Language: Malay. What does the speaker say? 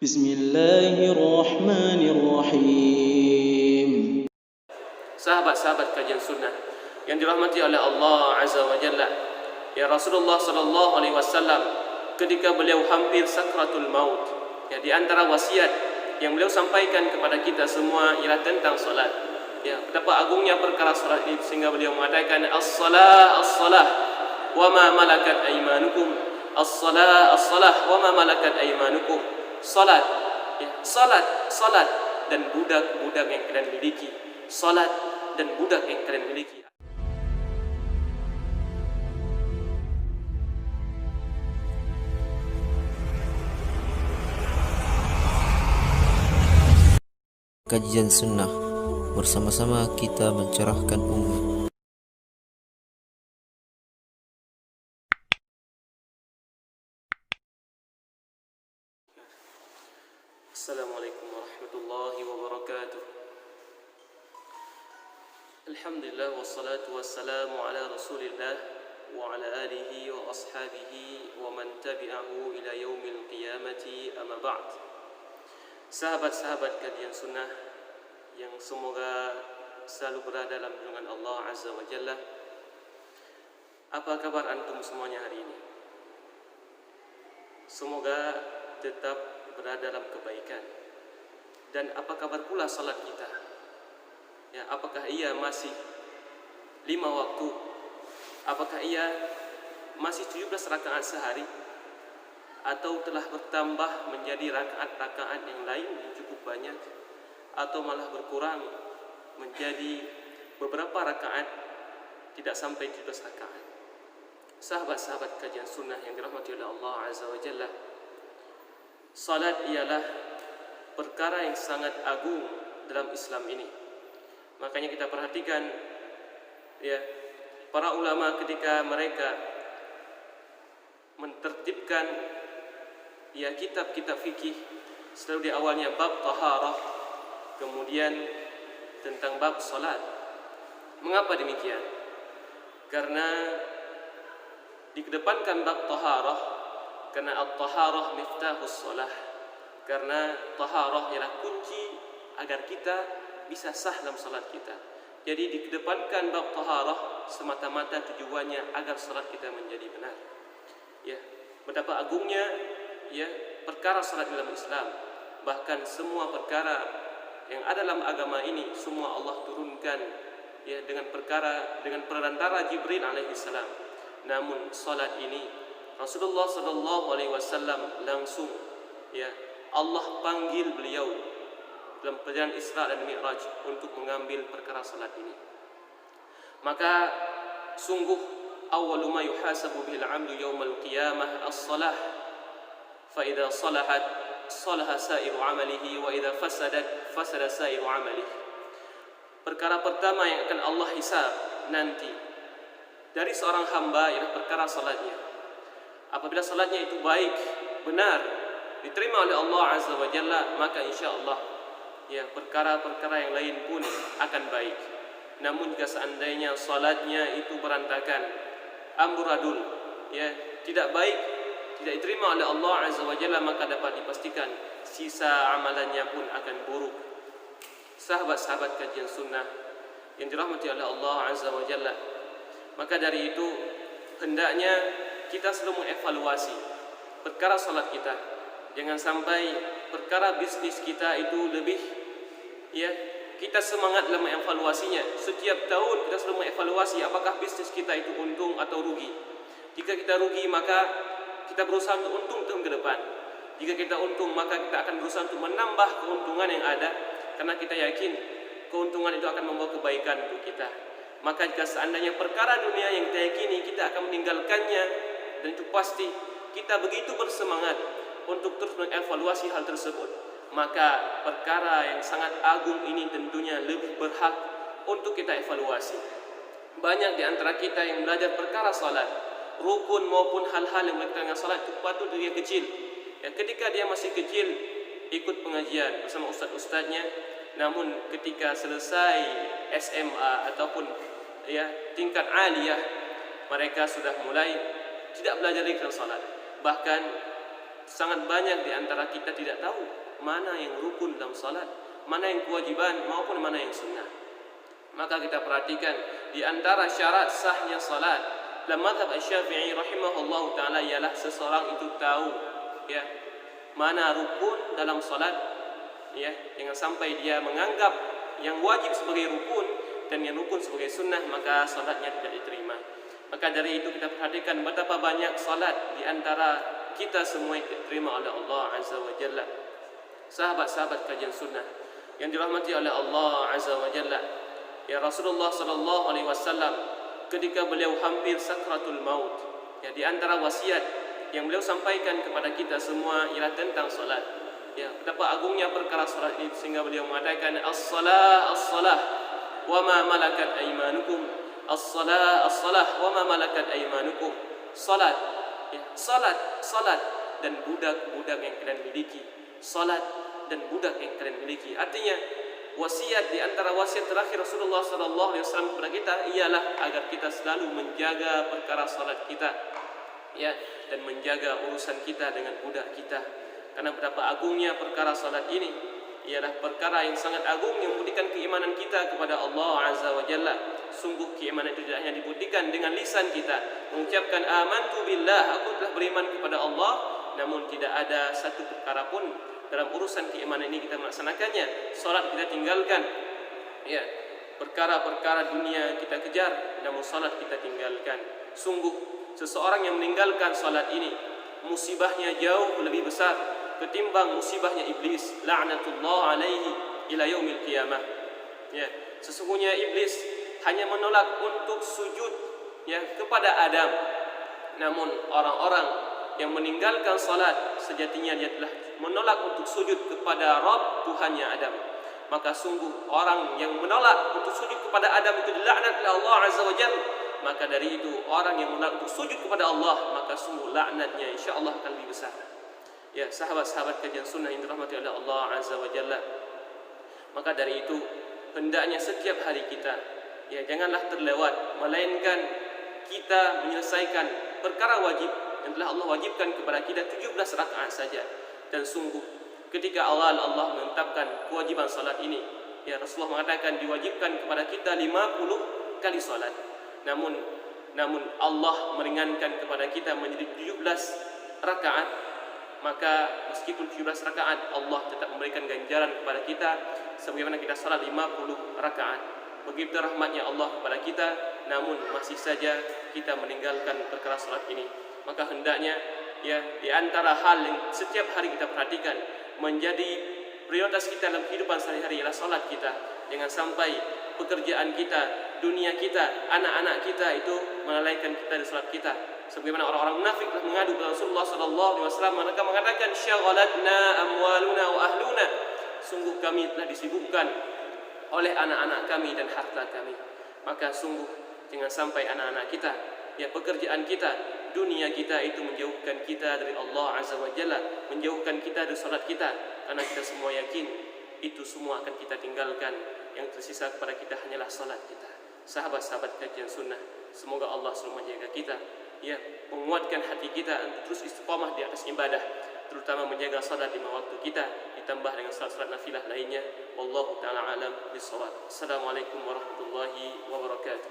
Bismillahirrahmanirrahim. Sahabat-sahabat kajian sunnah yang dirahmati oleh Allah Azza wa Jalla, ya Rasulullah sallallahu alaihi wasallam ketika beliau hampir sakratul maut, ya di antara wasiat yang beliau sampaikan kepada kita semua ialah tentang salat. Ya, betapa agungnya perkara salat ini sehingga beliau mengatakan as-salah as-salah wa ma malakat aymanukum, as-salah as-salah wa ma malakat aymanukum. Salat, ya, salat dan budak-budak yang kalian miliki. Salat dan budak yang kalian miliki. Kajian sunnah, bersama-sama kita mencerahkan umat. Assalamualaikum warahmatullahi wabarakatuh. Alhamdulillah wassalatu wassalamu ala Rasulillah wa ala alihi wa ashabihi wa man tabi'ahu ila yaumil qiyamati, amma ba'd. Sahabat-sahabat kajian sunnah yang semoga selalu berada dalam lindungan Allah Azza wa Jalla, apa kabar antum semuanya hari ini? Semoga tetap berada dalam kebaikan. Dan apa kabar pula salat kita? Ya, apakah ia masih 5 waktu? Apakah ia masih 17 rakaat sehari? Atau telah bertambah menjadi rakaat-rakaat yang lain yang cukup banyak? Atau malah berkurang menjadi beberapa rakaat, tidak sampai 17 rakaat? Sahabat-sahabat kajian sunnah yang dirahmati oleh Allah Azza wa Jalla, salat ialah perkara yang sangat agung dalam Islam ini. Makanya kita perhatikan, ya, para ulama ketika mereka mentertibkan, ya, kitab-kitab fikih, selalu di awalnya bab taharah, kemudian tentang bab salat. Mengapa demikian? Karena dikedepankan bab taharah karena at-taharah miftahus shalah. Karena taharah ialah kunci agar kita bisa sah dalam salat kita. Jadi dikedepankan bab taharah semata-mata tujuannya agar salat kita menjadi benar. Ya, betapa agungnya, ya, perkara salat dalam Islam. Bahkan semua perkara yang ada dalam agama ini semua Allah turunkan, ya, dengan perantara Jibril alaihi salam. Namun salat ini Rasulullah sallallahu alaihi wasallam langsung, ya, Allah panggil beliau dalam perjalanan Isra dan Mi'raj untuk mengambil perkara salat ini. Maka sungguh awwalu ma yuhasabu bihil 'abdu yaumal qiyamah as-salah. Fa idza salahat salaha sa'iru 'amalihi wa idza fasadat fasada sa'iru 'amalihi. Perkara pertama yang akan Allah hisab nanti dari seorang hamba ialah perkara salatnya. Apabila salatnya itu baik, benar, diterima oleh Allah Azza wa Jalla, maka insya-Allah, ya, perkara-perkara yang lain pun akan baik. Namun jika seandainya salatnya itu berantakan, amburadul, ya, tidak baik, tidak diterima oleh Allah Azza wa Jalla, maka dapat dipastikan sisa amalannya pun akan buruk. Sahabat-sahabat kajian sunnah yang dirahmati oleh Allah Azza wa Jalla, maka dari itu hendaknya kita selalu mengevaluasi perkara salat kita. Jangan sampai perkara bisnis kita itu lebih, ya, kita semangat dalam mengevaluasinya. Setiap tahun kita selalu mengevaluasi apakah bisnis kita itu untung atau rugi. Jika kita rugi, maka kita berusaha untuk untung tahun ke depan. Jika kita untung, maka kita akan berusaha untuk menambah keuntungan yang ada, karena kita yakin keuntungan itu akan membawa kebaikan untuk kita. Maka jika seandainya perkara dunia yang kita yakini kita akan meninggalkannya, dan itu pasti kita begitu bersemangat untuk terus mengevaluasi hal tersebut, maka perkara yang sangat agung ini tentunya lebih berhak untuk kita evaluasi. Banyak di antara kita yang belajar perkara salat, rukun maupun hal-hal yang berkaitan dengan salat itu patut dia kecil. Ya, ketika dia masih kecil ikut pengajian bersama ustaz-ustaznya, namun ketika selesai SMA ataupun, ya, tingkat aliyah, mereka sudah mulai tidak belajar lagi tentang salat. Bahkan sangat banyak di antara kita tidak tahu mana yang rukun dalam salat, mana yang kewajiban maupun mana yang sunnah. Maka kita perhatikan di antara syarat sahnya salat dalam mazhab Asy-Syafi'i rahimahullahu taala ialah seseorang itu tahu ya mana rukun dalam salat, ya, jangan sampai dia menganggap yang wajib sebagai rukun dan yang rukun sebagai sunnah, maka salatnya tidak diterima. Maka dari itu kita perhatikan betapa banyak salat di antara kita semua yang diterima oleh Allah Azza wa Jalla. Sahabat-sahabat kajian sunnah yang dirahmati oleh Allah Azza wa Jalla, ya, Rasulullah sallallahu alaihi wasallam ketika beliau hampir sakratul maut, ya, di antara wasiat yang beliau sampaikan kepada kita semua ialah tentang salat. Ya, betapa agungnya perkara salat ini sehingga beliau mengatakan as-salah as-salah wa ma malakat aymanukum. As-salah as-salah wa ma malakat aymanukum. Salat, ya, salat dan budak-budak yang kalian miliki. Salat dan budak yang kalian miliki. Artinya wasiat di antara wasiat terakhir Rasulullah sallallahu alaihi wasallam kepada kita ialah agar kita selalu menjaga perkara salat kita, ya, dan menjaga urusan kita dengan budak kita. Karena betapa agungnya perkara salat ini ialah perkara yang sangat agung yang membuktikan keimanan kita kepada Allah Azza wa Jalla. Sungguh keimanan itu tidak hanya dibuktikan dengan lisan kita mengucapkan amantu billah, aku telah beriman kepada Allah, namun tidak ada satu perkara pun dalam urusan keimanan ini kita melaksanakannya. Salat kita tinggalkan, ya, perkara-perkara dunia kita kejar, namun salat kita tinggalkan. Sungguh seseorang yang meninggalkan salat ini musibahnya jauh lebih besar ketimbang musibahnya iblis, la'natullah alaihi ila yaumil qiyamah. Ya, sesungguhnya iblis hanya menolak untuk sujud, ya, kepada Adam. Namun orang-orang yang meninggalkan salat sejatinya dia telah menolak untuk sujud kepada Rabb Tuhannya Adam. Maka sungguh orang yang menolak untuk sujud kepada Adam itu dilaknat oleh Allah Azza wa Jalla. Maka dari itu orang yang menolak untuk sujud kepada Allah, maka sungguh laknatnya insyaallah akan lebih besar. Ya, sahabat-sahabat kajian sunnah yang dirahmati oleh Allah Azza wa Jalla. Maka dari itu hendaknya setiap hari kita, ya, janganlah terlewat melainkan kita menyelesaikan perkara wajib yang telah Allah wajibkan kepada kita 17 rakaat saja. Dan sungguh ketika awal Allah menetapkan kewajiban salat ini, ya, Rasulullah mengatakan diwajibkan kepada kita 50 kali salat. Namun Allah meringankan kepada kita menjadi 17 rakaat. Maka meskipun 17 rakaat Allah tetap memberikan ganjaran kepada kita sebagaimana kita salat 50 rakaat. Begitu rahmatnya Allah kepada kita, namun masih saja kita meninggalkan perkara salat ini. Maka hendaknya, ya, di antara hal yang setiap hari kita perhatikan menjadi prioritas kita dalam kehidupan sehari-hari ialah salat kita. Jangan sampai pekerjaan kita, dunia kita, anak-anak kita itu melalaikan kita dari salat kita. Sebagaimana orang-orang munafik telah mengadu kepada Rasulullah sallallahu alaihi wasallam, mereka mengatakan syaghalatna amwaluna wa ahluna. Sungguh kami telah disibukkan oleh anak-anak kami dan harta kami. Maka sungguh jangan sampai anak-anak kita, ya, pekerjaan kita, dunia kita itu menjauhkan kita dari Allah Azza wa Jalla, menjauhkan kita dari salat kita. Karena kita semua yakin itu semua akan kita tinggalkan. Yang tersisa kepada kita hanyalah salat kita. Sahabat-sahabat kajian sunnah, semoga Allah selalu menjaga kita, ya, menguatkan hati kita untuk terus istiqamah di atas ibadah, terutama menjaga salat lima waktu kita ditambah dengan salat-salat nafilah lainnya. Wallahu taala alam bissawab. Assalamualaikum warahmatullahi wabarakatuh.